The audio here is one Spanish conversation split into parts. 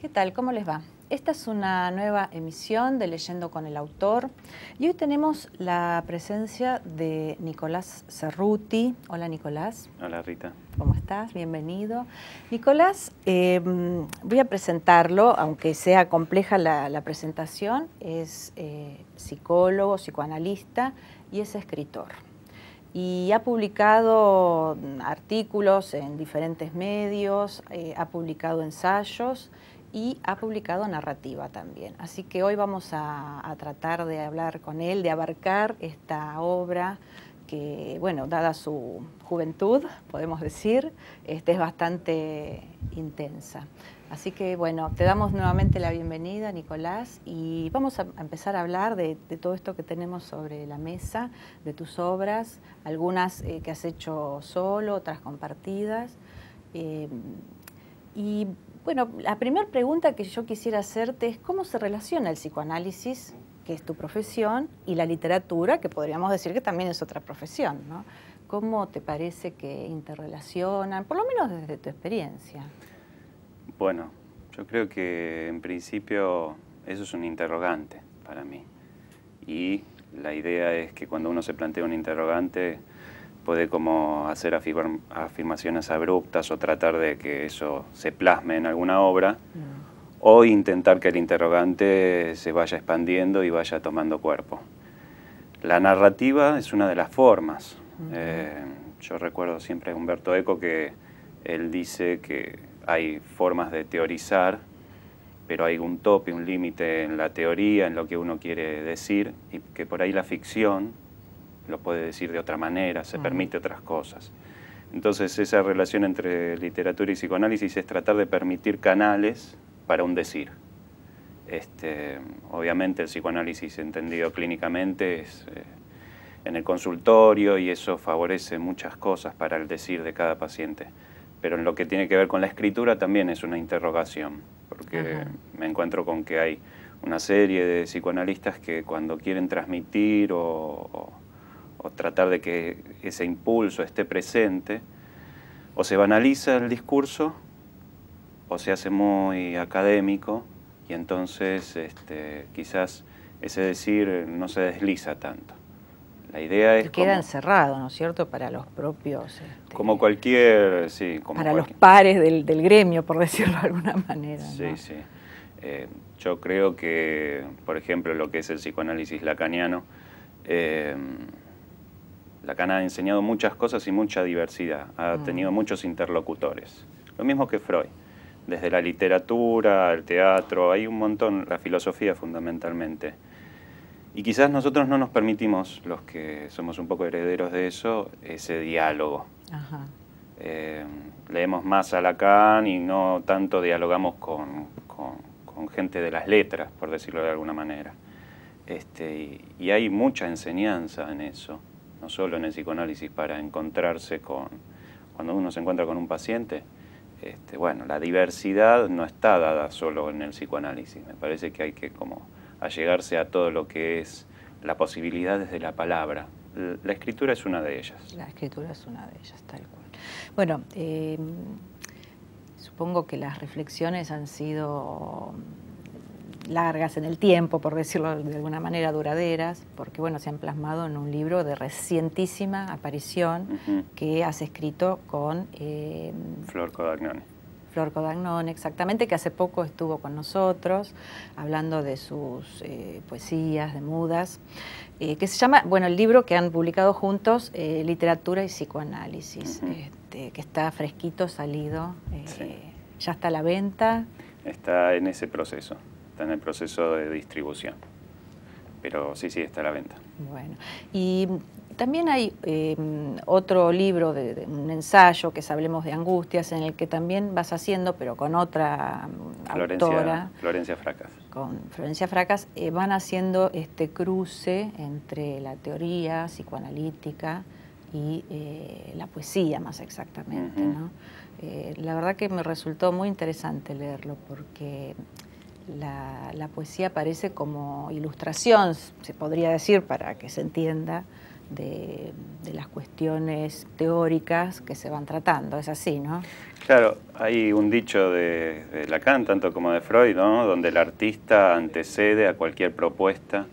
¿Qué tal? ¿Cómo les va? Esta es una nueva emisión de Leyendo con el Autor y hoy tenemos la presencia de Nicolás Cerruti. Hola, Nicolás. Hola, Rita. ¿Cómo estás? Bienvenido. Nicolás, voy a presentarlo, aunque sea compleja la presentación. Es psicólogo, psicoanalista y es escritor. Y ha publicado artículos en diferentes medios, ha publicado ensayos y ha publicado narrativa también. Así que hoy vamos a tratar de hablar con él, de abarcar esta obra que, bueno, dada su juventud, podemos decir, es bastante intensa. Así que, bueno, te damos nuevamente la bienvenida, Nicolás, y vamos a empezar a hablar de todo esto que tenemos sobre la mesa, de tus obras, algunas que has hecho solo, otras compartidas. Y, bueno, la primera pregunta que yo quisiera hacerte es ¿cómo se relaciona el psicoanálisis, que es tu profesión, y la literatura, que podríamos decir que también es otra profesión, ¿no? ¿Cómo te parece que interrelacionan, por lo menos desde tu experiencia? Bueno, yo creo que en principio eso es un interrogante para mí. Y la idea es que cuando uno se plantea un interrogante puede como hacer afirmaciones abruptas o tratar de que eso se plasme en alguna obra o intentar que el interrogante se vaya expandiendo y vaya tomando cuerpo. La narrativa es una de las formas. Yo recuerdo siempre a Umberto Eco que él dice que hay formas de teorizar, pero hay un tope, un límite en la teoría, en lo que uno quiere decir, y que por ahí la ficción lo puede decir de otra manera, se permite otras cosas. Entonces esa relación entre literatura y psicoanálisis es tratar de permitir canales para un decir. Obviamente el psicoanálisis entendido clínicamente es en el consultorio y eso favorece muchas cosas para el decir de cada paciente. Pero en lo que tiene que ver con la escritura también es una interrogación, porque me encuentro con que hay una serie de psicoanalistas que cuando quieren transmitir o tratar de que ese impulso esté presente, o se banaliza el discurso, o se hace muy académico, y entonces quizás ese decir no se desliza tanto. La idea es queda encerrado, ¿no es cierto?, para los propios... como cualquier... Sí, como para los pares del gremio, por decirlo de alguna manera. Sí, ¿no? sí. Yo creo que, por ejemplo, lo que es el psicoanálisis lacaniano, Lacan ha enseñado muchas cosas y mucha diversidad, ha tenido muchos interlocutores. Lo mismo que Freud, desde la literatura, el teatro, hay un montón, la filosofía fundamentalmente. Y quizás nosotros no nos permitimos, los que somos un poco herederos de eso, ese diálogo. Leemos más a Lacan y no tanto dialogamos con gente de las letras, por decirlo de alguna manera. Y hay mucha enseñanza en eso, no solo en el psicoanálisis, para encontrarse con... Cuando uno se encuentra con un paciente, bueno, la diversidad no está dada solo en el psicoanálisis. Me parece que hay que como allegarse a todo lo que es la posibilidad desde la palabra. La escritura es una de ellas. La escritura es una de ellas, tal cual. Bueno, supongo que las reflexiones han sido largas en el tiempo, por decirlo de alguna manera, duraderas, porque bueno, se han plasmado en un libro de recientísima aparición que has escrito con... Flor Codagnone. Flor Codagnone, exactamente, que hace poco estuvo con nosotros, hablando de sus poesías, de mudas, que se llama, bueno, el libro que han publicado juntos, Literatura y Psicoanálisis, que está fresquito, salido, ya está a la venta. Está en ese proceso, está en el proceso de distribución, pero sí, está a la venta. Bueno, y también hay otro libro, de un ensayo, que es Hablemos de Angustias, en el que también vas haciendo, pero con otra autora. Florencia Fracas. Con Florencia Fracas, van haciendo este cruce entre la teoría psicoanalítica y la poesía, más exactamente, ¿no? La verdad que me resultó muy interesante leerlo, porque la poesía aparece como ilustración, se podría decir, para que se entienda, de las cuestiones teóricas que se van tratando, es así, ¿no? Claro, hay un dicho de Lacan, tanto como de Freud, ¿no? Donde el artista antecede a cualquier propuesta,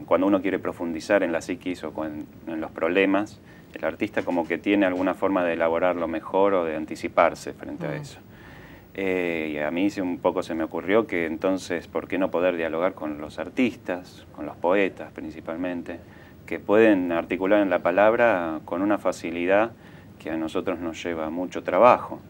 cuando uno quiere profundizar en la psiquis o en los problemas, el artista como que tiene alguna forma de elaborarlo mejor o de anticiparse frente a eso. Y a mí un poco se me ocurrió que entonces, ¿por qué no poder dialogar con los artistas, con los poetas principalmente, que pueden articular en la palabra con una facilidad que a nosotros nos lleva mucho trabajo?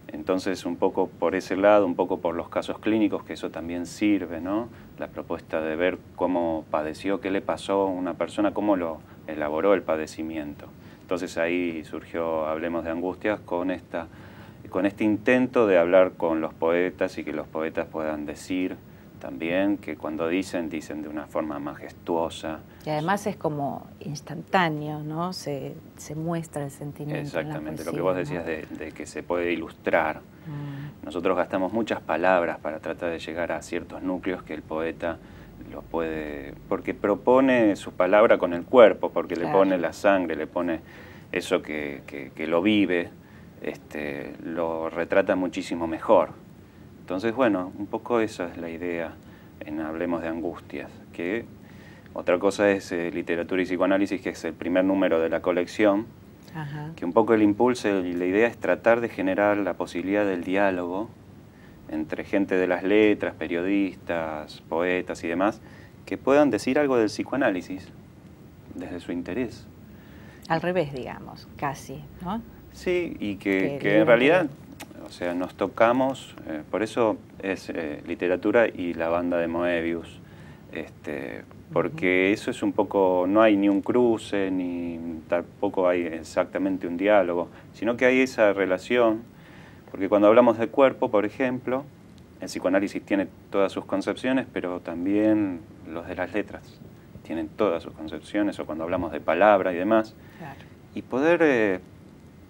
Entonces, un poco por ese lado, un poco por los casos clínicos, que eso también sirve, ¿no? La propuesta de ver cómo padeció, qué le pasó a una persona, cómo lo elaboró el padecimiento. Entonces ahí surgió Hablemos de Angustias con este intento de hablar con los poetas y que los poetas puedan decir también que cuando dicen de una forma majestuosa. Y además es como instantáneo, ¿no? Se muestra el sentimiento. Exactamente, en la poesía, lo que vos decías, ¿no? de que se puede ilustrar. Nosotros gastamos muchas palabras para tratar de llegar a ciertos núcleos que el poeta lo puede, porque propone su palabra con el cuerpo, porque le pone la sangre, le pone eso que lo vive, lo retrata muchísimo mejor. Entonces, bueno, un poco esa es la idea en Hablemos de Angustias, que otra cosa es Literatura y Psicoanálisis, que es el primer número de la colección, que un poco el impulso y la idea es tratar de generar la posibilidad del diálogo entre gente de las letras, periodistas, poetas y demás, que puedan decir algo del psicoanálisis desde su interés. Al revés, digamos, casi, ¿no? Sí, y que en realidad, o sea, nos tocamos, por eso es literatura y la banda de Moebius, porque eso es un poco, no hay ni un cruce, ni tampoco hay exactamente un diálogo, sino que hay esa relación, porque cuando hablamos de cuerpo, por ejemplo, el psicoanálisis tiene todas sus concepciones, pero también los de las letras tienen todas sus concepciones, o cuando hablamos de palabra y demás, y poder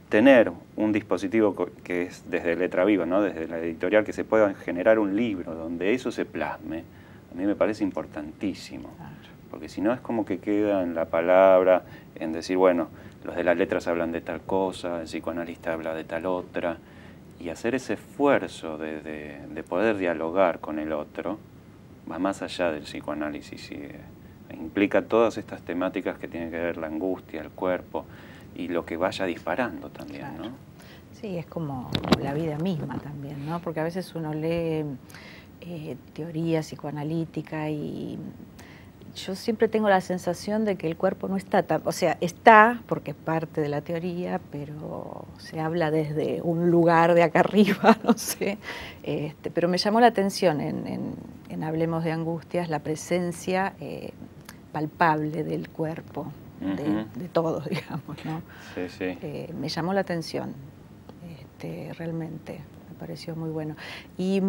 tener un dispositivo que es desde Letra Viva, ¿no? Desde la editorial, que se pueda generar un libro donde eso se plasme, a mí me parece importantísimo, porque si no es como que queda en la palabra, en decir, bueno, los de las letras hablan de tal cosa, el psicoanalista habla de tal otra, y hacer ese esfuerzo de poder dialogar con el otro va más allá del psicoanálisis y implica todas estas temáticas que tienen que ver la angustia, el cuerpo y lo que vaya disparando también, ¿no? Sí, es como la vida misma también, ¿no? Porque a veces uno lee teoría psicoanalítica y yo siempre tengo la sensación de que el cuerpo no está tan, o sea, está porque es parte de la teoría, pero se habla desde un lugar de acá arriba, no sé. Pero me llamó la atención en Hablemos de Angustias la presencia palpable del cuerpo, de todos, digamos, ¿no? Sí, sí. Me llamó la atención, realmente. Me pareció muy bueno. Y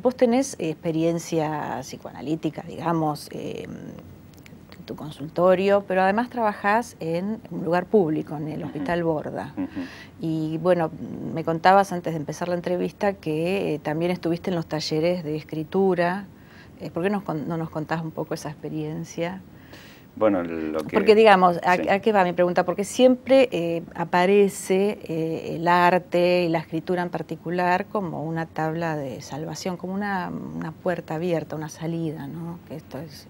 vos tenés experiencia psicoanalítica, digamos, en tu consultorio, pero además trabajás en un lugar público, en el Hospital Borda. Y bueno, me contabas antes de empezar la entrevista que también estuviste en los talleres de escritura. ¿Por qué no nos contás un poco esa experiencia? Bueno, porque digamos, ¿a qué va mi pregunta? Porque siempre aparece el arte y la escritura en particular como una tabla de salvación, como una puerta abierta, una salida, ¿no? Que esto es,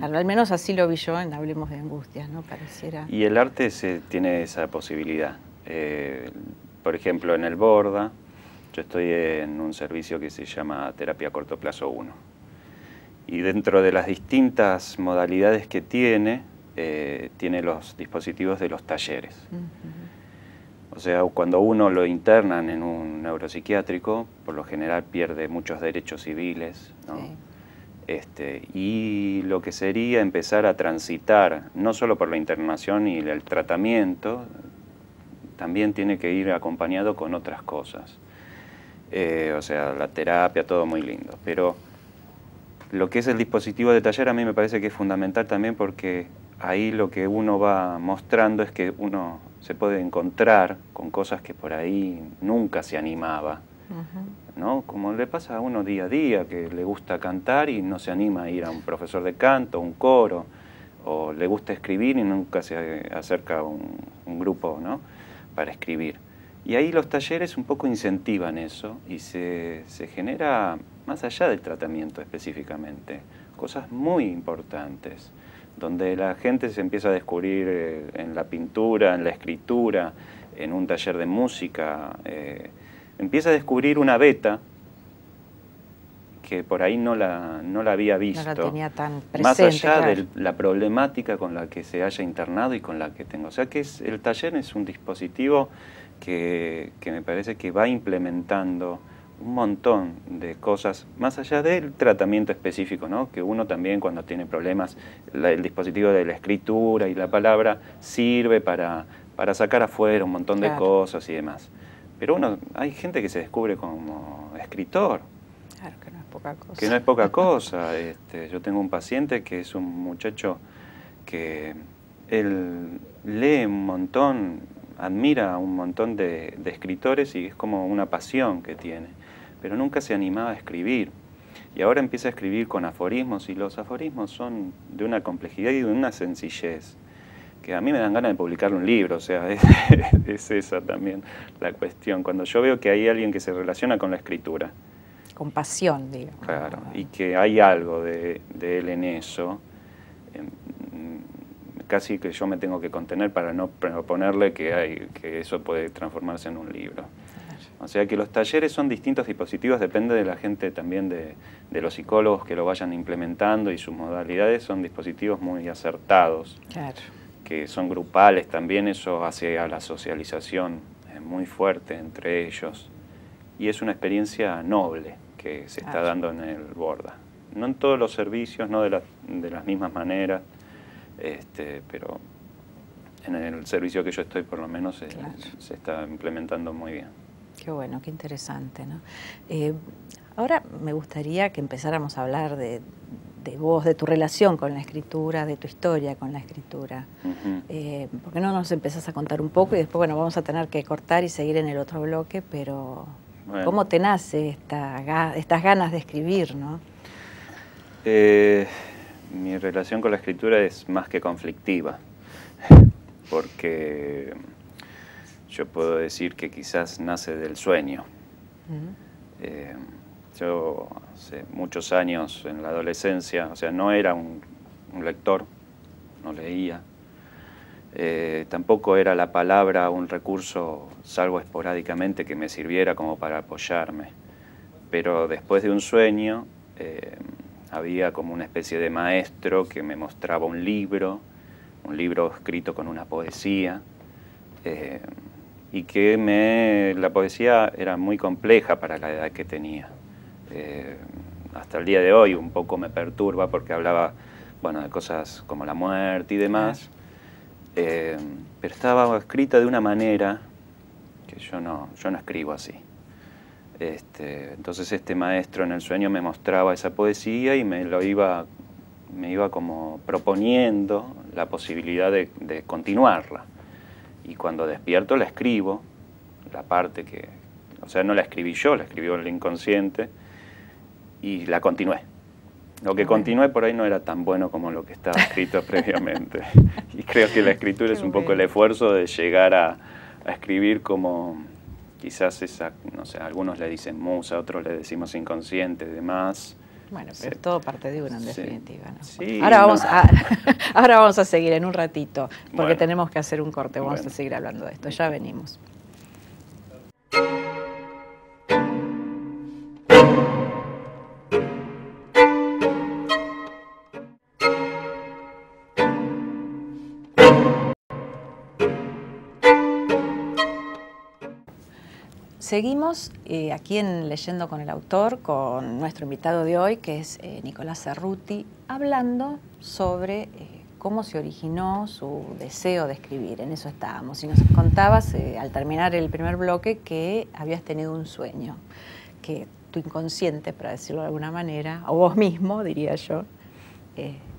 al menos así lo vi yo en Hablemos de Angustias, ¿no? Pareciera. Y el arte tiene esa posibilidad. Por ejemplo, en el Borda, yo estoy en un servicio que se llama Terapia a Corto Plazo 1. Y dentro de las distintas modalidades que tiene los dispositivos de los talleres. O sea, cuando uno lo internan en un neuropsiquiátrico, por lo general pierde muchos derechos civiles, ¿no? Y lo que sería empezar a transitar, no solo por la internación y el tratamiento, también tiene que ir acompañado con otras cosas. O sea, la terapia, todo muy lindo, pero lo que es el dispositivo de taller a mí me parece que es fundamental también, porque ahí lo que uno va mostrando es que uno se puede encontrar con cosas que por ahí nunca se animaba, ¿no? Como le pasa a uno día a día, que le gusta cantar y no se anima a ir a un profesor de canto, un coro, o le gusta escribir y nunca se acerca a un grupo, ¿no?, para escribir. Y ahí los talleres un poco incentivan eso y se genera, más allá del tratamiento específicamente, cosas muy importantes, donde la gente se empieza a descubrir en la pintura, en la escritura, en un taller de música, empieza a descubrir una beta que por ahí no la había visto. No la tenía tan presente, más allá claro, de la problemática con la que se haya internado y con la que tengo. O sea que el taller es un dispositivo que me parece que va implementando un montón de cosas, más allá del tratamiento específico, ¿no?, que uno también cuando tiene problemas, el dispositivo de la escritura y la palabra sirve para sacar afuera un montón de cosas y demás. Pero hay gente que se descubre como escritor. Claro, que no es poca cosa. Que no es poca cosa. Yo tengo un paciente que es un muchacho que él lee un montón, admira a un montón de escritores y es como una pasión que tiene, pero nunca se animaba a escribir. Y ahora empieza a escribir con aforismos y los aforismos son de una complejidad y de una sencillez que a mí me dan ganas de publicar un libro, o sea, es esa también la cuestión. Cuando yo veo que hay alguien que se relaciona con la escritura, con pasión, digamos. Claro, y que hay algo de él en eso, casi que yo me tengo que contener para no proponerle que eso puede transformarse en un libro. O sea que los talleres son distintos dispositivos, depende de la gente también, de los psicólogos que lo vayan implementando, y sus modalidades son dispositivos muy acertados, que son grupales también, eso hace a la socialización muy fuerte entre ellos, y es una experiencia noble que se está dando en el Borda. No en todos los servicios, no de las mismas maneras, pero en el servicio que yo estoy por lo menos se está implementando muy bien. Qué bueno, qué interesante, ¿no? Ahora me gustaría que empezáramos a hablar de vos, de tu relación con la escritura, de tu historia con la escritura. ¿Por qué no nos empezás a contar un poco? Y después, bueno, vamos a tener que cortar y seguir en el otro bloque, pero bueno, ¿cómo te nace estas ganas de escribir, no? Mi relación con la escritura es más que conflictiva, porque yo puedo decir que quizás nace del sueño. Yo hace muchos años en la adolescencia, o sea, no era un lector, no leía, tampoco era la palabra un recurso, salvo esporádicamente, que me sirviera como para apoyarme. Pero después de un sueño, había como una especie de maestro que me mostraba un libro escrito con una poesía, y que la poesía era muy compleja para la edad que tenía. Hasta el día de hoy un poco me perturba porque hablaba, bueno, de cosas como la muerte y demás, pero estaba escrita de una manera que yo no escribo así. Entonces este maestro en el sueño me mostraba esa poesía y me iba como proponiendo la posibilidad de continuarla. Y cuando despierto la escribo, la parte que, o sea, no la escribí yo, la escribió el inconsciente, y la continué. Lo que continué por ahí no era tan bueno como lo que estaba escrito previamente. Y creo que la escritura es un poco el esfuerzo de llegar a escribir como, quizás no sé, algunos le dicen musa, otros le decimos inconsciente y demás. Bueno, pero es todo parte de una, en definitiva, ¿no? Sí, ahora vamos a seguir en un ratito, porque bueno, tenemos que hacer un corte, vamos a seguir hablando de esto, ya venimos. Seguimos aquí en Leyendo con el Autor, con nuestro invitado de hoy, que es Nicolás Cerruti, hablando sobre cómo se originó su deseo de escribir. En eso estábamos. Y nos contabas, al terminar el primer bloque, que habías tenido un sueño, que tu inconsciente, para decirlo de alguna manera, o vos mismo, diría yo,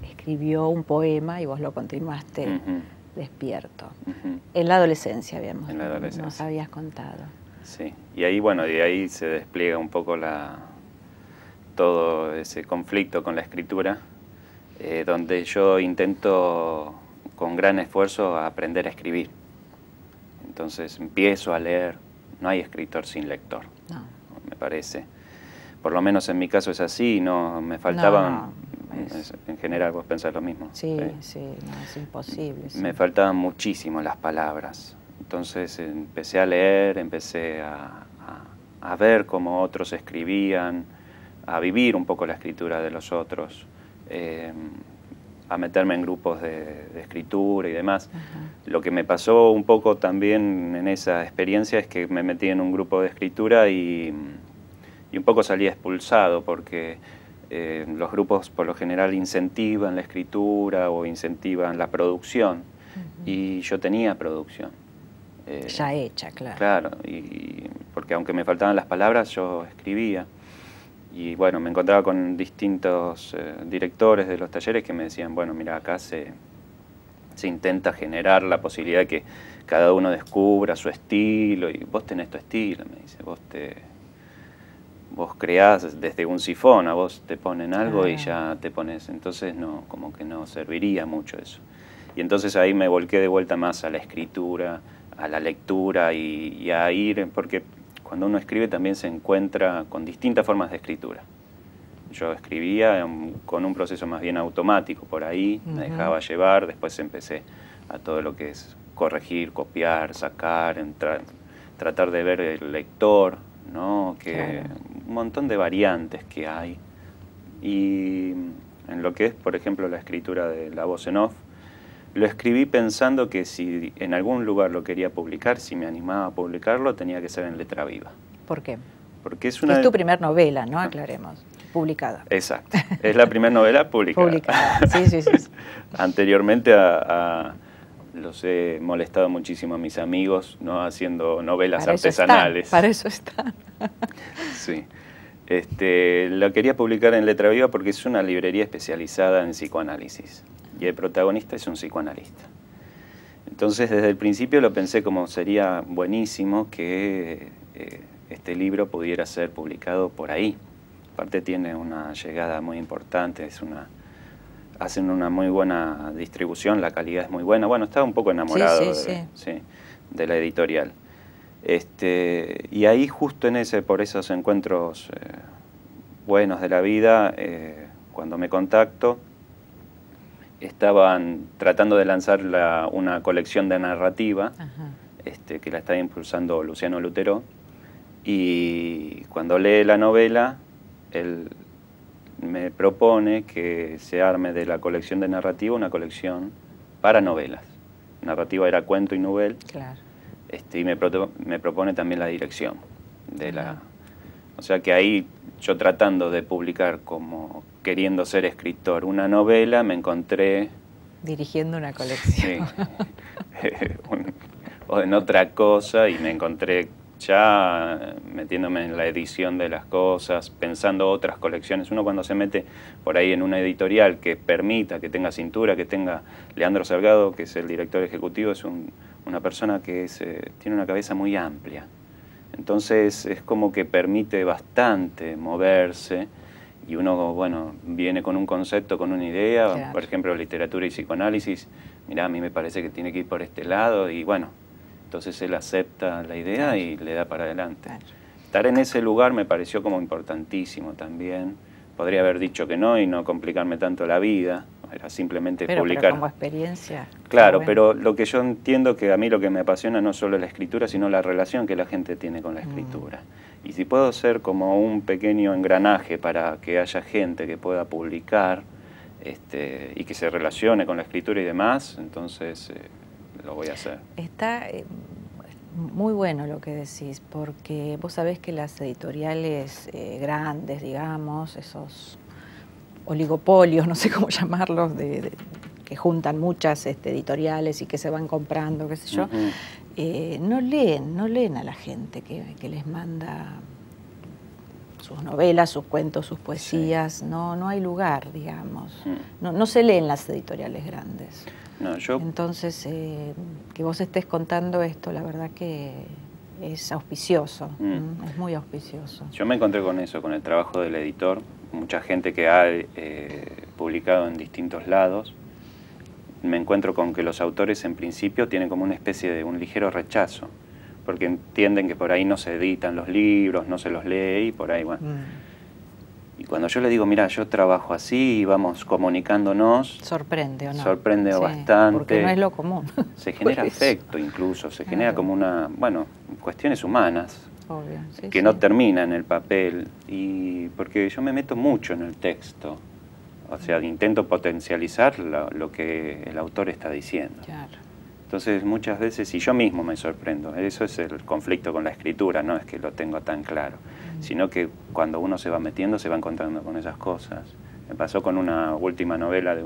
escribió un poema y vos lo continuaste despierto. En la adolescencia, nos habías contado. Sí, y ahí, bueno, de ahí se despliega un poco todo ese conflicto con la escritura, donde yo intento con gran esfuerzo aprender a escribir. Entonces empiezo a leer, no hay escritor sin lector, no. Me parece. Por lo menos en mi caso es así, no me faltaban, en general vos pensás lo mismo. Sí, sí, no, es imposible. Sí. Me faltaban muchísimo las palabras, entonces empecé a leer, empecé a ver cómo otros escribían, a vivir un poco la escritura de los otros, a meterme en grupos de escritura y demás. Lo que me pasó un poco también en esa experiencia es que me metí en un grupo de escritura y un poco salí expulsado porque los grupos por lo general incentivan la escritura o incentivan la producción y yo tenía producción. Ya hecha, claro. Claro, porque aunque me faltaban las palabras, yo escribía. Y bueno, me encontraba con distintos directores de los talleres que me decían, bueno, mira, acá se intenta generar la posibilidad de que cada uno descubra su estilo, y vos tenés tu estilo, me dice, vos creás desde un sifón, a vos te ponen algo y ya te pones, entonces no, como que no serviría mucho eso. Y entonces ahí me volqué de vuelta más a la escritura, a la lectura y a ir, porque cuando uno escribe también se encuentra con distintas formas de escritura. Yo escribía con un proceso más bien automático por ahí, me dejaba llevar, después empecé a todo lo que es corregir, copiar, sacar, tratar de ver el lector, ¿no? Un montón de variantes que hay. Y en lo que es, por ejemplo, la escritura de la voz en off, lo escribí pensando que si en algún lugar lo quería publicar, si me animaba a publicarlo, tenía que ser en letra viva. ¿Por qué? Porque es tu primera novela, ¿no? Aclaremos. Publicada. Exacto. Es la primera novela publicada. Publicada, sí. Anteriormente los he molestado muchísimo a mis amigos, ¿no? Haciendo novelas artesanales. Para eso están. Sí. Lo quería publicar en letra viva porque es una librería especializada en psicoanálisis. Y el protagonista es un psicoanalista. Entonces, desde el principio lo pensé como sería buenísimo que este libro pudiera ser publicado por ahí. Aparte tiene una llegada muy importante, hacen una muy buena distribución, la calidad es muy buena. Bueno, estaba un poco enamorado de la editorial. Y ahí justo por esos encuentros buenos de la vida, cuando me contacto, estaban tratando de lanzar una colección de narrativa que la estaba impulsando Luciano Lutero, y cuando lee la novela, él me propone que se arme de la colección de narrativa una colección para novelas. Narrativa era cuento y novel. Claro. Y me propone también la dirección de O sea que ahí yo tratando de publicar como queriendo ser escritor una novela, me encontré... Dirigiendo una colección. Sí, o en otra cosa, y me encontré ya metiéndome en la edición de las cosas, pensando otras colecciones. Uno cuando se mete por ahí en una editorial que permita, que tenga cintura, que tenga... Leandro Salgado, que es el director ejecutivo, es una persona que tiene una cabeza muy amplia. Entonces es como que permite bastante moverse y uno, bueno, viene con un concepto, con una idea, claro. Por ejemplo, literatura y psicoanálisis, mirá, a mí me parece que tiene que ir por este lado y bueno, entonces él acepta la idea, claro. Y le da para adelante. Claro. Estar en ese lugar me pareció como importantísimo también. Podría haber dicho que no y no complicarme tanto la vida, era simplemente publicar. Pero como experiencia. Claro, bueno. Pero lo que yo entiendo que a mí lo que me apasiona no solo es la escritura, sino la relación que la gente tiene con la escritura. Y si puedo ser como un pequeño engranaje para que haya gente que pueda publicar y que se relacione con la escritura y demás, entonces lo voy a hacer. Está muy bueno lo que decís, porque vos sabés que las editoriales grandes, digamos, esos oligopolios, no sé cómo llamarlos, que juntan muchas editoriales y que se van comprando, qué sé yo, no leen a la gente que les manda sus novelas, sus cuentos, sus poesías, sí. No hay lugar, digamos, no se leen las editoriales grandes. No, Entonces, que vos estés contando esto, la verdad que es auspicioso, es muy auspicioso. Yo me encontré con eso, con el trabajo del editor, mucha gente que ha publicado en distintos lados. Me encuentro con que los autores en principio tienen como una especie de un ligero rechazo, porque entienden que por ahí no se editan los libros, no se los lee y por ahí, bueno. Y cuando yo le digo, mira, yo trabajo así y vamos comunicándonos... Sorprende, ¿o no? Sorprende bastante. Porque no es lo común. Se genera afecto incluso, se genera como una, bueno, cuestiones humanas. Obvio, sí, que no termina en el papel, y porque yo me meto mucho en el texto, o sea, intento potencializar lo que el autor está diciendo. Claro. Entonces muchas veces, y yo mismo me sorprendo, eso es el conflicto con la escritura, no es que lo tengo tan claro, sino que cuando uno se va metiendo se va encontrando con esas cosas. Me pasó con una última novela de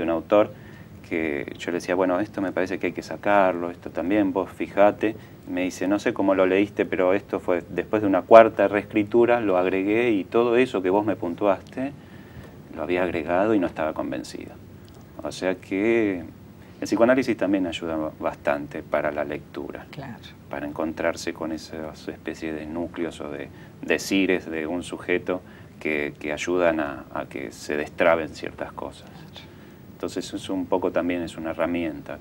un autor que yo le decía, bueno, esto me parece que hay que sacarlo, esto también, vos fijate. Me dice, no sé cómo lo leíste, pero esto fue después de una cuarta reescritura, lo agregué y todo eso que vos me puntuaste, lo había agregado y no estaba convencido. O sea que el psicoanálisis también ayuda bastante para la lectura, claro, para encontrarse con esas especies de núcleos o de decires de un sujeto que ayudan a que se destraben ciertas cosas. Entonces es un poco también es una herramienta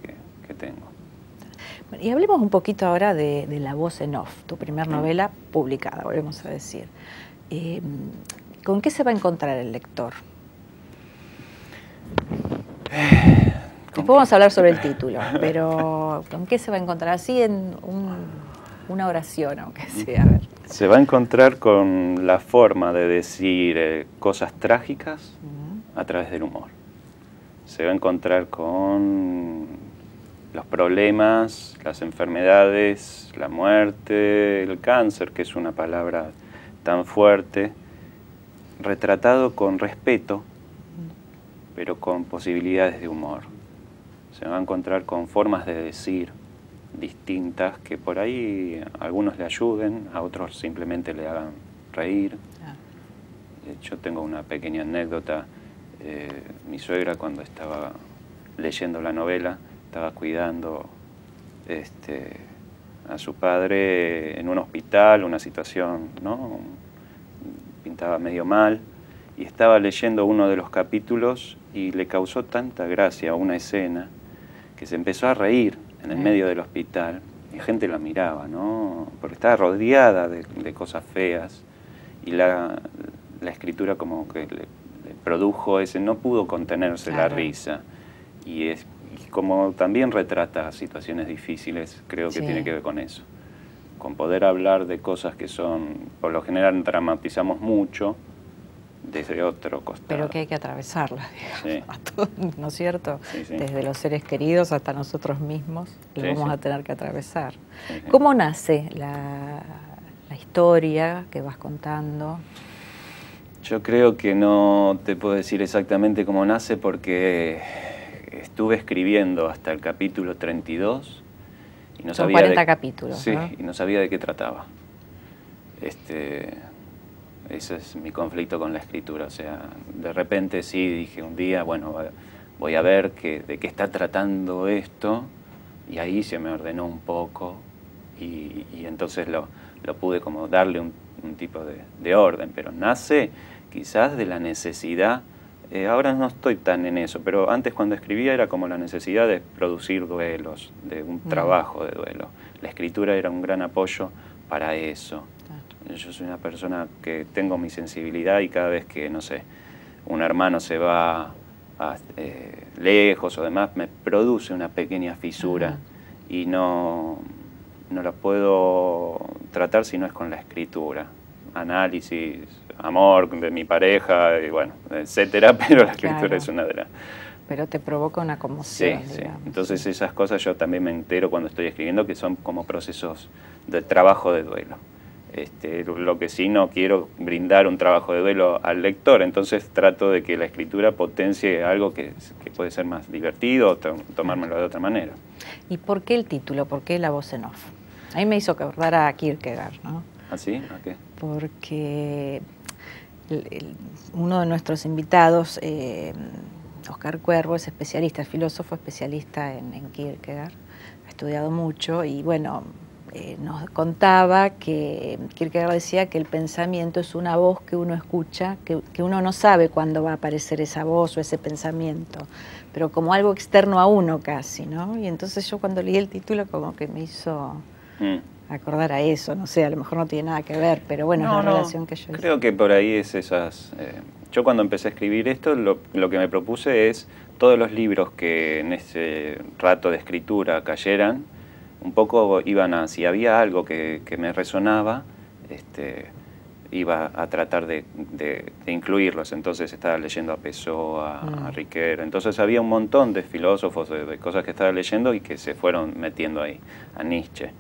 que tengo. Y hablemos un poquito ahora de La voz en off, tu primer novela publicada, volvemos a decir. ¿Con qué se va a encontrar el lector? Después vamos a hablar sobre el título, pero ¿con qué se va a encontrar? Así en una oración, aunque sea. A ver. Se va a encontrar con la forma de decir cosas trágicas a través del humor. Se va a encontrar con los problemas, las enfermedades, la muerte, el cáncer, que es una palabra tan fuerte, retratado con respeto, pero con posibilidades de humor. Se va a encontrar con formas de decir distintas que por ahí a algunos le ayuden, a otros simplemente le hagan reír. Yo tengo una pequeña anécdota. Mi suegra, cuando estaba leyendo la novela, estaba cuidando a su padre en un hospital, una situación, ¿no? Pintaba medio mal, y estaba leyendo uno de los capítulos y le causó tanta gracia una escena que se empezó a reír en el medio del hospital y gente la miraba, ¿no? Porque estaba rodeada de cosas feas y la escritura como que le produjo ese, no pudo contenerse la risa, y como también retrata situaciones difíciles, creo que tiene que ver con eso, con poder hablar de cosas que son, por lo general dramatizamos mucho desde otro costado. Pero que hay que atravesarlas, digamos, sí. ¿No es cierto? Sí, sí. Desde los seres queridos hasta nosotros mismos, lo vamos a tener que atravesar. Sí, sí. ¿Cómo nace la historia que vas contando? Yo creo que no te puedo decir exactamente cómo nace porque estuve escribiendo hasta el capítulo 32 y no Son sabía 40 capítulos, sí, ¿no? Y no sabía de qué trataba. Ese es mi conflicto con la escritura. O sea, de repente sí dije un día, bueno, voy a ver de qué está tratando esto, y ahí se me ordenó un poco y entonces lo pude como darle un tipo de orden, pero nace quizás de la necesidad. Ahora no estoy tan en eso, pero antes cuando escribía era como la necesidad de producir duelos, de un trabajo de duelo. La escritura era un gran apoyo para eso. Yo soy una persona que tengo mi sensibilidad y cada vez que, no sé, un hermano se va lejos o demás, me produce una pequeña fisura y no la puedo tratar si no es con la escritura. Análisis, amor de mi pareja, y bueno, etcétera, pero la escritura es una de las... Pero te provoca una conmoción, sí, digamos. sí. Entonces esas cosas yo también me entero cuando estoy escribiendo, que son como procesos de trabajo de duelo. Lo que sí, no quiero brindar un trabajo de duelo al lector, entonces trato de que la escritura potencie algo que puede ser más divertido, tomármelo de otra manera. ¿Y por qué el título? ¿Por qué La voz en off? A mí me hizo acordar a Kierkegaard, ¿no? ¿Ah, sí? ¿A qué? Porque uno de nuestros invitados, Oscar Cuervo, es especialista, es filósofo especialista en Kierkegaard, ha estudiado mucho y bueno, nos contaba que Kierkegaard decía que el pensamiento es una voz que uno escucha, que uno no sabe cuándo va a aparecer esa voz o ese pensamiento, pero como algo externo a uno casi, ¿no? Y entonces yo cuando leí el título como que me hizo acordar a eso, no sé, a lo mejor no tiene nada que ver, pero bueno, es la relación que yo creo que por ahí es esas... yo cuando empecé a escribir esto, lo que me propuse es todos los libros que en ese rato de escritura cayeran, un poco iban a, si había algo que me resonaba, iba a tratar de incluirlos. Entonces estaba leyendo a Pessoa, a Riquet, entonces había un montón de filósofos, de cosas que estaba leyendo y que se fueron metiendo ahí, a Nietzsche.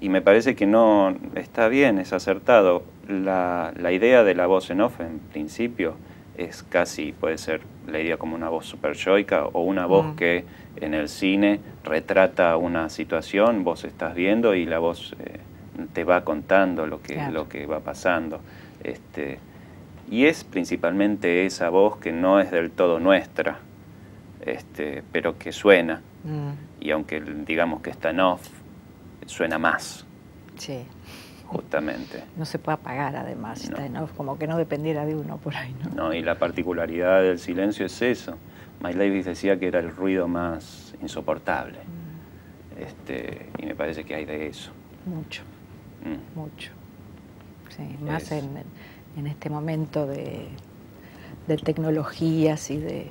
Y me parece que no está bien, es acertado. La idea de la voz en off, en principio, es casi, puede ser la idea como una voz superyoica o una voz que en el cine retrata una situación, vos estás viendo y la voz te va contando lo que va pasando. Y es principalmente esa voz que no es del todo nuestra, pero que suena. Y aunque digamos que está en off, suena más. Sí. Justamente. No se puede apagar además, está en off, como que no dependiera de uno por ahí, ¿no? No, y la particularidad del silencio es eso. Miles Davis decía que era el ruido más insoportable. Y me parece que hay de eso. Mucho, mucho. Sí, más en este momento de tecnologías y de...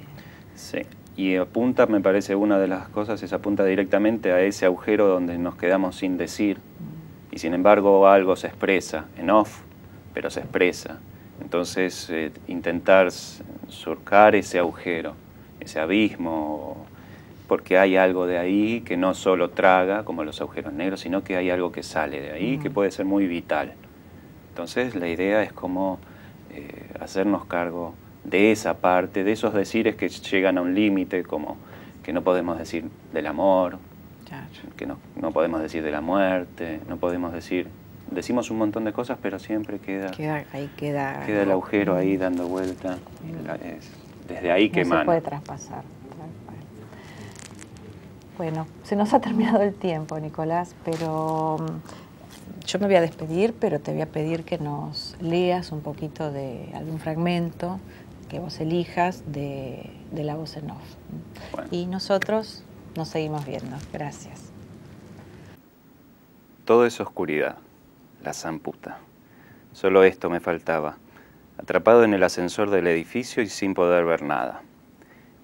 Sí, y apunta, me parece una de las cosas, es apunta directamente a ese agujero donde nos quedamos sin decir. Y sin embargo algo se expresa, en off, pero se expresa. Entonces intentar surcar ese agujero, ese abismo, porque hay algo de ahí que no solo traga, como los agujeros negros, sino que hay algo que sale de ahí que puede ser muy vital. Entonces la idea es como hacernos cargo de esa parte, de esos decires que llegan a un límite, como que no podemos decir del amor, que no podemos decir de la muerte, no podemos decir... Decimos un montón de cosas, pero siempre queda el agujero ahí dando vuelta. Desde ahí que emana. No se puede traspasar. Bueno, se nos ha terminado el tiempo, Nicolás, pero yo me voy a despedir, pero te voy a pedir que nos leas un poquito de algún fragmento que vos elijas de la voz en off. Bueno. Y nosotros nos seguimos viendo. Gracias. Todo es oscuridad, la zamputa. Solo esto me faltaba, atrapado en el ascensor del edificio y sin poder ver nada.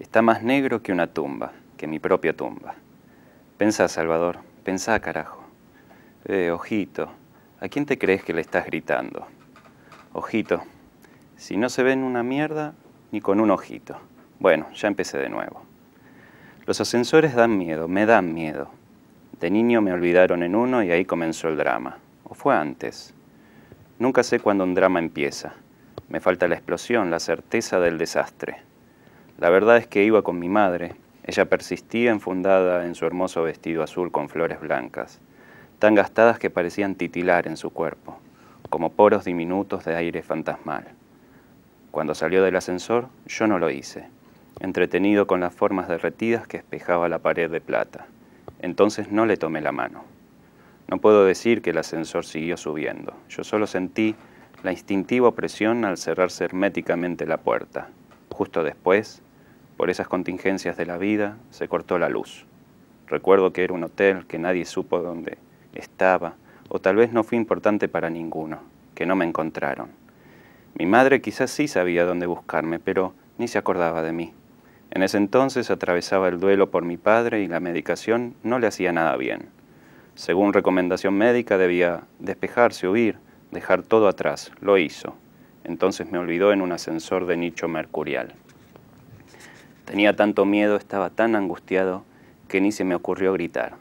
Está más negro que una tumba, que mi propia tumba. Pensá, Salvador, pensá, carajo. Ojito, ¿a quién te crees que le estás gritando? Ojito, si no se ven una mierda, ni con un ojito. Bueno, ya empecé de nuevo. Los ascensores dan miedo, me dan miedo. De niño me olvidaron en uno y ahí comenzó el drama. ¿O fue antes? Nunca sé cuándo un drama empieza. Me falta la explosión, la certeza del desastre. La verdad es que iba con mi madre. Ella persistía enfundada en su hermoso vestido azul con flores blancas, tan gastadas que parecían titilar en su cuerpo, como poros diminutos de aire fantasmal. Cuando salió del ascensor, yo no lo hice, entretenido con las formas derretidas que espejaba la pared de plata. Entonces no le tomé la mano. No puedo decir que el ascensor siguió subiendo. Yo solo sentí la instintiva opresión al cerrarse herméticamente la puerta. Justo después, por esas contingencias de la vida, se cortó la luz. Recuerdo que era un hotel, que nadie supo dónde estaba, o tal vez no fue importante para ninguno, que no me encontraron. Mi madre quizás sí sabía dónde buscarme, pero ni se acordaba de mí. En ese entonces atravesaba el duelo por mi padre y la medicación no le hacía nada bien. Según recomendación médica debía despejarse, huir, dejar todo atrás. Lo hizo. Entonces me olvidó en un ascensor de nicho mercurial. Tenía tanto miedo, estaba tan angustiado, que ni se me ocurrió gritar.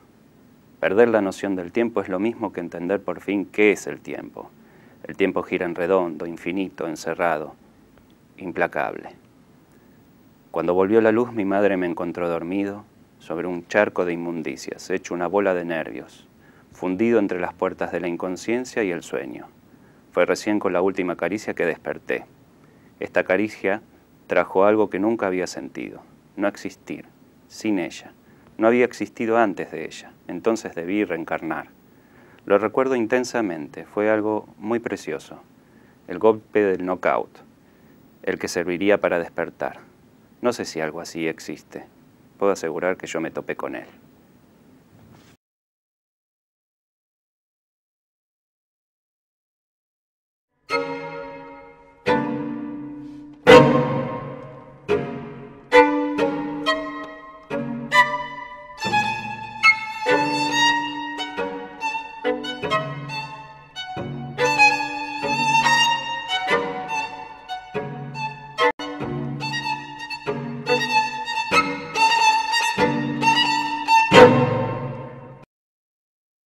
Perder la noción del tiempo es lo mismo que entender por fin qué es el tiempo. El tiempo gira en redondo, infinito, encerrado, implacable. Cuando volvió la luz, mi madre me encontró dormido sobre un charco de inmundicias, hecho una bola de nervios, fundido entre las puertas de la inconsciencia y el sueño. Fue recién con la última caricia que desperté. Esta caricia trajo algo que nunca había sentido, no existir, sin ella, no había existido antes de ella, entonces debí reencarnar. Lo recuerdo intensamente, fue algo muy precioso, el golpe del knockout, el que serviría para despertar. No sé si algo así existe, puedo asegurar que yo me topé con él.